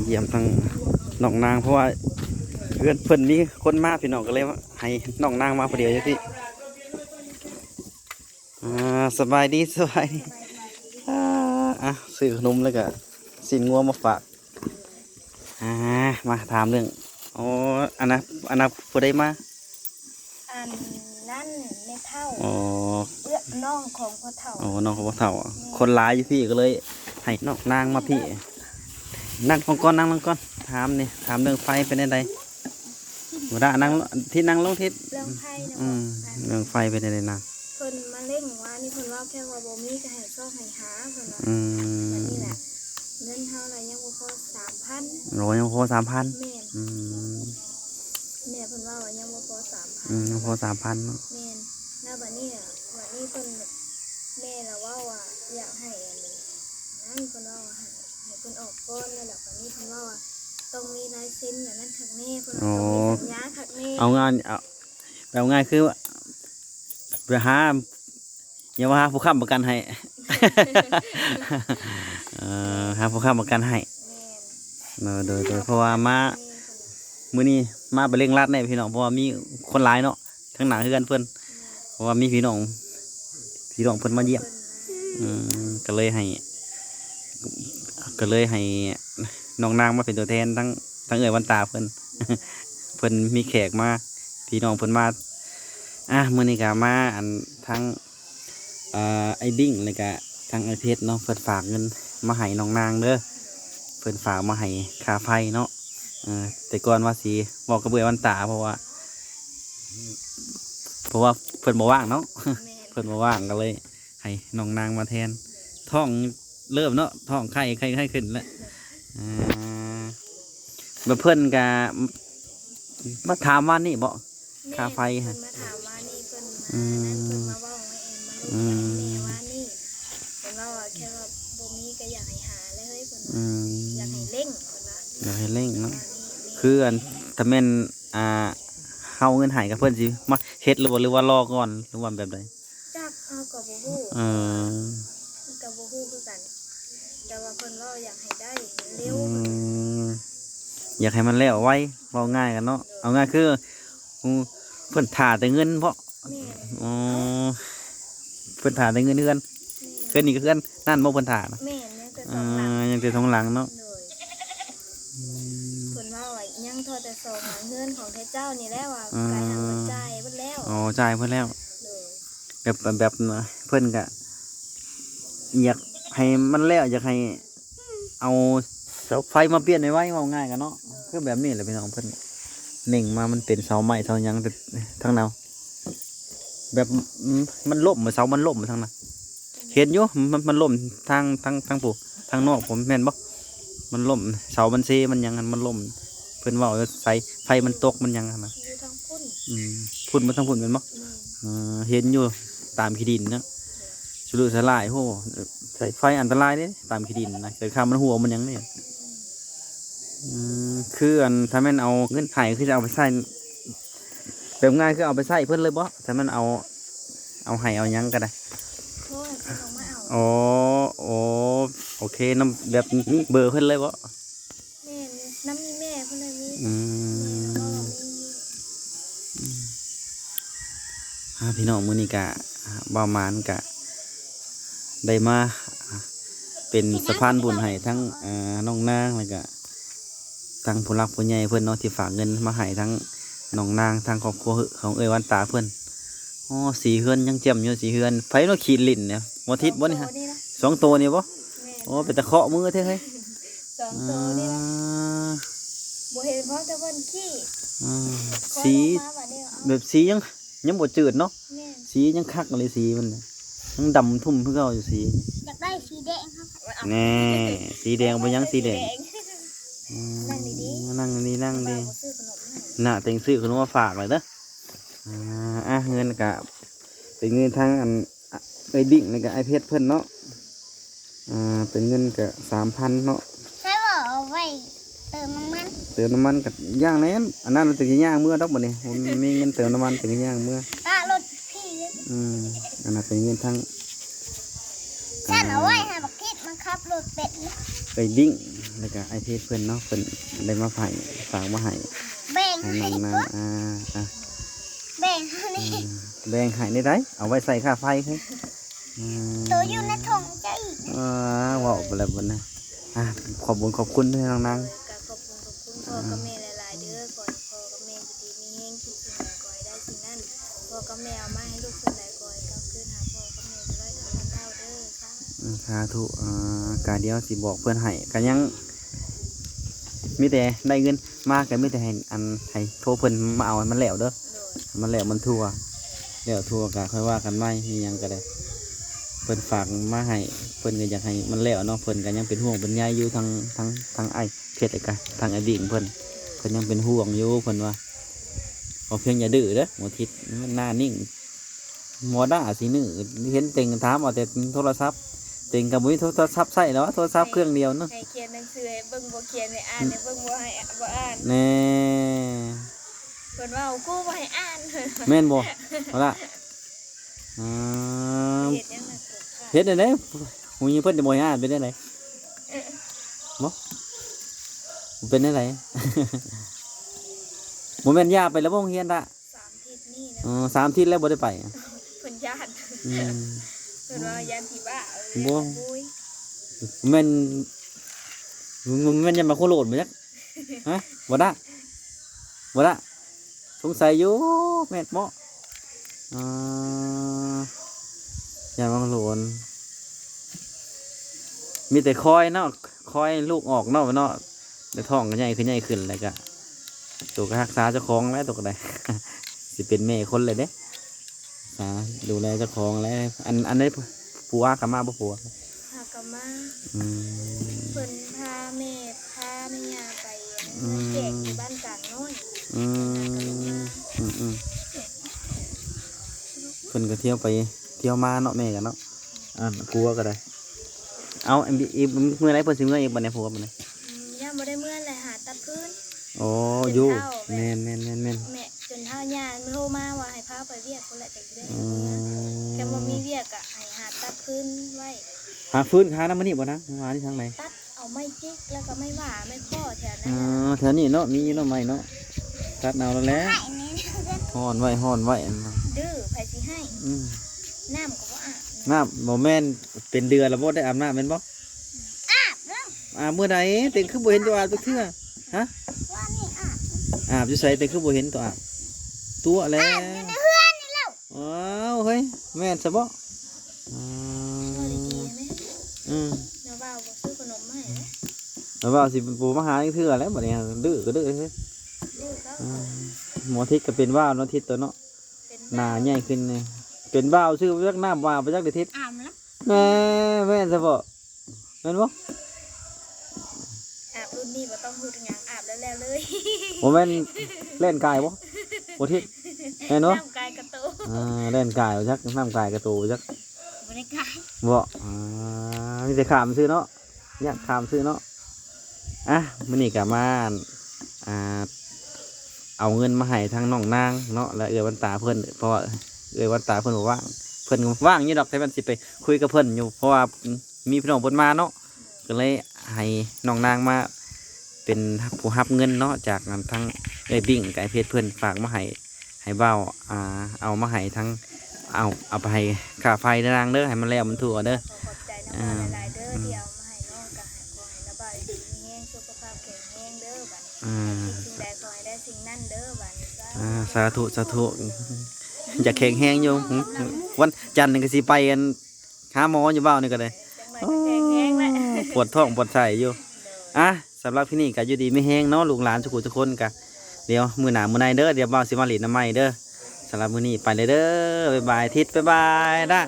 เยี่ยมทางน้องนางเพราะว่าเพื่อนเพิ่นนี้คนมาพี่น้องก็เลยว่าให้น้องนางมาคนเดียวอยู่ที่สบายดีสบายดีซื้อขนมแล้วก็สินงัวมาฝากมาถามเรื่องอ๋ออันนั้นผู้ใดมาอันนั่นในเท่าอ๋อน้องของพ่อเท่าอ๋อน้องของพ่อเท่าคนร้ายอยู่พี่ก็เลยให้น้องนางมาพี่นั่งลงก่อนนั่งลงก่อนถามนี่ถามเรื่องไฟเป็นยังไงเวลานั่งที่นั่งลงทิศเรื่องไฟนะเรื่องไฟเป็นยังไงนะเพิ่นมาเล่งว่านี่เพิ่นว่าแค่ว่าบ่มีจะให้ซ่อให้หาเพิ่นว่านี่แหละเงินเท่าไรยังบ่พอ3,000โอ้ยังพอ3,000แม่เพิ่นว่ายังบ่พอ3,000ยังพอ3,000เนาะแม่แล้วบัดนี้เพิ่นแม่ละว่าอยากให้นั่นเพิ่นว่าให้เพิ่นออกก่อนแล้วบัดนี้เพิ่นว่าต้องมีลายเซ็นอย่างนั้นขักแน่เพิ่นต้องมีสัญญาขักแน่เอางานคือไปหาอย่าว่าผู้ค้ำประกันให้หาผู้ค้ำประกันให้โดยเพราะว่ามามื้อนี้มาไปเร่งรัดแน่พี่น้องเพราะว่ามีคนหลายเนาะทั้งหนังคือกันเพิ่นเพราะว่ามีพี่น้องเพิ่นมาเยี่ยมก็เลยให้น้องนางมาเป็นตัวแทนทั้งเอ๋ยวันตาเพิ่นมีแขกมาพี่น้องเพิ่นมามื้อนี้ก็มาอันทั้งไอ้ดิ้งเลยก็ทั้งไอ้เพชรเนาะเพิ่นฝากเงินมาให้น้องนางเด้อเพิ่นฝากมาให้ค่าไฟเนาะแต่ก่อนว่าสิบอกกับเอ๋ยวันตาเพราะว่าเพิ่นบ่ว่างเนาะเพิ่นบ่ว่างก็เลยให้น้องนางมาแทนท้องเริ่มเนาะท้องไข้ขึ้นแล้วเพื่อนก็มาถามว่านี่บ่ค่าไฟฮะมาถามว่านี่เพิ่นมาเว้าเองมาเล่นว่านี่เพิ่นว่าแค่ว่าบ่มีก็อยากให้หาเลยเฮ้ยเพิ่นอยากให้เร่งเพิ่นว่าอยากให้เร่งเนาะคืออันถ้าแม่นเฮาเงินหายกับเพิ่นสิมาเฮ็ดหรือว่ารอก่อนหรือว่าแบบใดจักเฮาก็บ่ฮู้ก็บ่ฮู้คือกันแต่ว่าเพิ่นว่าอยากให้ได้เร็วอยากให้มันแล้วไวเว้าง่ายกันเนาะเอาง่ายคือเพิ่นถ่าแต่เงินเพราะเพิ่นถ่าแต่เงินเฮือนนี่ก็เฮือนนั่นบ่เพิ่นถ่านะแม่นยังแต่ทองหลังเนาะเพิ่นว่ายังทอแต่2หลังเฮือนของเจ้านี่แหละว่าไกลทางมันจ่ายเบิดแล้วจ่ายเพิ่นแล้วแบบเพิ่นก็อยากให้มันแล้วอยากให้เอาเสาไฟมาเปลี่ยนไว้ว่าง่ายกันเนาะคือแบบนี้แหละพี่น้องเพิ่นเน่งมามันเป็นเสาไม้เสายังทั้งแนวแบบมันล่มเสามันล่มทั้งนั้นเห็นอยู่มันล่มทางปู่ทางนอกผมแม่นบ่มันล่มเสามันเซมันยังมันล่มเพิ่นว่าใส่ไฟมันตกมันยังนะอยู่ทางพุ่นพุ่นมันทางพุ่นเป็นบ่เห็นอยู่ตามขี้ดินเนาะสุรุ่ยสลายโหใส่ไฟอันตรายเด้ตามขี้ดินนะเกิดข้ามมันหัวมันยังนี่คืออันถ้าแม่นเอาเงินไผ่คือจะเอาไปใส่แบบง่ายคือเอาไปใส่เพิ่นเลยบ่ถ้ามันเอาไห้เอายังก็ได้โอเคน้ำแบบนี้เบอร์เพิ่นเลยบ่แม่น้ำมีแม่เพิ่นเลยมีพี่น้องมื้อนี้กะบ่มานกะได้มาเป็นสะพานบุญให้ทั้งน้องนางแล้วก็ทั้งผู้รักผู้ใหญ่เพื่อนเนาะที่ฝากเงินมาให้ทั้งน้องนางทั้งครอบครัวของเอ๋ยวันตาเพื่อนสีเฮือนยังเจียมอยู่สีเฮือนไฟเนาะขีดลิ่นเนี่ยวันทิศบ่นี่ฮะ2 ตัวนี่บ่เป็นตะเคาะมือเท่เฮ้ย2 ตัวนี่นะบ่เห็นเพราะแต่วันขี้สีแบบสียังบ่จืดเนาะสียังคักเลยสีมันยังดำทุ่มเพื่อเอาอยู่สีอยากได้สีแดงครับแน่สีแดงบ่ยังสีแดงนั่งดีน่ะเต็งซื้อขนมมาฝากเลยเด้อเงินกะเป็นเงินทางอันไอ้ดิ่งนี่กะไอ้เพชรเพิ่นเนาะเป็นเงินกะ3,000เนาะใช่บ่เอาไว้เติมน้ำมันกับย่างนั้นอันนั้นเราจะย่างเมื่อดอกบ่เนี่ยผมมีเงินเติมน้ำมันเป็นย่างเมื่อรถพี่อันนั้นเป็นเงินทางฉันเอาไว้ให้บักคิดมันขับรถเป็ดไอ้ดิ่ง แล้วก็ไอเพชรเพิ่นเนาะเพิ่นได้มาให้ฝากมาให้ แบ่ง ให้ ให้ น้อง ก็ นางแบ่งให้นี่ แบ่งให้ได้เอาไว้ใส่ค่าไฟเฮ้ย ตัวอยู่ในถุงใจ ว้าวไปแล้วบนนะขอบคุณด้วยน้องนาง ก็ขอบคุณพ่อกับแม่หลายๆเด้อก่อนพ่อกับแม่ดีๆมีแห้งคิดสิ่งใดก่อยได้สิ่งนั้นพ่อกับแม่เอามาให้ลูกคนใดก่อยกลับคืนหาพ่อกับแม่ร้อยเท่าพันเท่าเด้อค่ะ สาธุการเดียวสิบอกเพื่อนให้กันยังมีแต่ได้เงินมากกันมีแต่ให้โทรเพิ่นมาเอามันแล้วเด้อ โดย มันแล้วมันทั่วแล้วทั่วก็ค่อยว่ากันไม่มีหยังก็ได้เพิ่นฝากมาให้เพิ่นก็อยากให้มันแล้วเนาะเพิ่นก็ยังเป็นห่วงเป็นใยอยู่ทางไอ้เพชรกะทางไอ้ดิ่งเพิ่นยังเป็นห่วงอยู่เพิ่นว่าขอเพียงอย่าดื้อเด้อหมอทิศมันหน้านิ่งหมอด่าสินึเห็นเต็งถามเอาแต่โทรศัพท์เต็งกับมุ้ยโทรศัพท์ใส่แล้วโทรศัพท์เครื่องเดียวเนาะ ให้เขียนหนังสือให้เบิ่งบ่เขียนให้อ่านให้เบิ่งบ่ให้บ่อ่าน แน่ เพิ่นว่าเอากูบ่ให้อ่าน แม่นบ่เอาล่ะเฮ็ดหยังน่ะกบค่ะ เฮ็ดได้เด้หูยเพิ่นจะบ่ให้อ่านเป็นได้ไดบ่เป็นได้ได บ่แม่นย่าไปแล้วบ่โรงเรียนละ 3 ทิศนี่นะ 3 ทิศแล้วบ่ได้ไป เพิ่นญาติ อืม เพิ่นว่ายานผีบ้า บ่ บุ้ย แม่นอย่ามาโคโลดบ่จักฮะบ่ได้สงสัยอยู่แม่นบ่อย่ามาโคโลดมีแต่คอยเนาะคอยลูกออกเนาะแต่ท้องก็ใหญ่ขึ้นแล้วก็ตัวก็รักษาเจ้าของแล้วตัวก็ได้ สิเป็นแม่คนเลยเด้ดูแลเจ้าของแล้วอันนี้ผัวกับมาบ่ผัว หากนมา อืม เพิ่นพาแม่ย่าไปแจกที่บ้านกลางน้อย อืมเพิ่นก็เที่ยวไปเที่ยวมาเนาะแม่กันเนาะผัวก็ได้เอาอีเมื่อไรเพิ่นสิเมื่ออีกบัดนี้ผัวบัดนี้ ย่าบ่ได้เมื่อไรหาตัดพื้น โอ้อยู่ จนเฒ่า แม่น แม่จนเท่าย่าโทรมาว่าให้พาไปเวียกคนละจังได้แต่บ่มีเวียกอ่ะให้หาตัดพื้นไว้ หาฟื้นหาน้ำมันนี่บ่นะหาที่ทางไหน ตัดเอาไม้จิกแล้วก็ไม้หว่าไม้ข้อแถวนั้ อ๋ น อแถวนี้เนาะมีเนาะไม่เนาะตัดเอาแล้วแหละ ให้นี่ ฮ้อนไว้ ดื้อไผสิให้ อืม น้ำก็บ่อาบ น้ำบ่แม่นเป็นเดือนแล้วบ่ได้อาบน้ำแม่นบ่ อาบแล้ว อาบมื้อใดเต็งคือบ่เห็นตัวอาบจักเทื่อฮะ ว่านี่อาบ อาบอยู่ไสเต็งคือบ่เห็นตัวอาบตัวแล้ว อยู่ในเฮือนนี่แล้ว อ้าวเฮ้ยแม่นซะบ่อื พอดีๆไหม อืม เดี๋ยวบ่าวบ่ซื้อขนมมาให้นะ แล้วว่าสิปู่มาหาจักเทื่อแล้วบัดนี้ดื้อก็ดื้อเฮ้ย ดื้อเขา หมอทิศก็เป็นว่าวเนาะทิศตัวเนาะ เป็น หน้าใหญ่ขึ้นนี่เป็นว่าวชื่อไปจักน้ำว่าวไปจักเดทิศ อาบแล้ว แม่นซะบ่แม่นบ่ อาบรุ่นนี้บ่ต้องพูดถึงหยังอาบแล้วเลย บ่แม่นเล่นกายบ่บ่ทิศแม่นบ่ น้ำกายกระโต เล่นกายบ่จักน้ำกายกระตูบ่จัก บ่ได้กาย บ่มีแต่ขามซื้อเนาะอยากขามซื้อเนาะมื้อนี้ก็มาเอาเงินมาให้ทางน้องนางเนาะแล้วเอื้อวันตาเพิ่นเพราะว่าเอื้อวันตาเพิ่นบอกว่าเพิ่นว่างอยู่ดอกแต่มันสิไปคุยกับเพิ่นอยู่เพราะว่ามีพี่น้องเพิ่นมาเนาะก็เลยให้น้องนางมาเป็นผู้รับเงินเนาะจากทางเอ้ยบิ่งกับไอ้เพชรเพิ่นฝากมาให้เบ้าเอามาให้ทั้งเอาไปให้ค่าไฟเด้อนางเด้อให้มันแล้วมันทั่วเด้อ ขอขอบใจน้ำบ่าวหลายๆเด้อที่เอามาให้น้องก็ให้ขอให้น้าบ่าวดีมีแรงสุขภาพแข็งแรงเด้อบัดนี้คิดสิ่งใดขอให้ได้สิ่งนั้นเด้อบัดนี้ สาธุอยากแข็งแห้งอยู่วันจันทร์นี่ก็สิไปกันหาหมออยู่เบ้านี่ก็ได้ จังไรก็แข็งแรงแหละ ปวดท้องปวดไส้อยู่สำหรับที่นี่ก็อยู่ดีไม่แห้งเนาะลูกหลานทุกคนกะเดี๋ยวมือหนามือในเด้อเดี๋ยวเบ้าสิมาหลีดน้ำไม้เด้อสำหรับมื้อนี้ไปเลยเด้อบ๊ายบายทิศบ๊ายบายนะ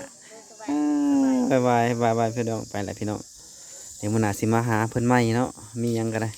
บ๊ายบายพี่น้องไปแหละพี่น้องเดี๋ยวมือหนาสิมาหาเพิ่นใหม่เนาะมีหยังก็ได้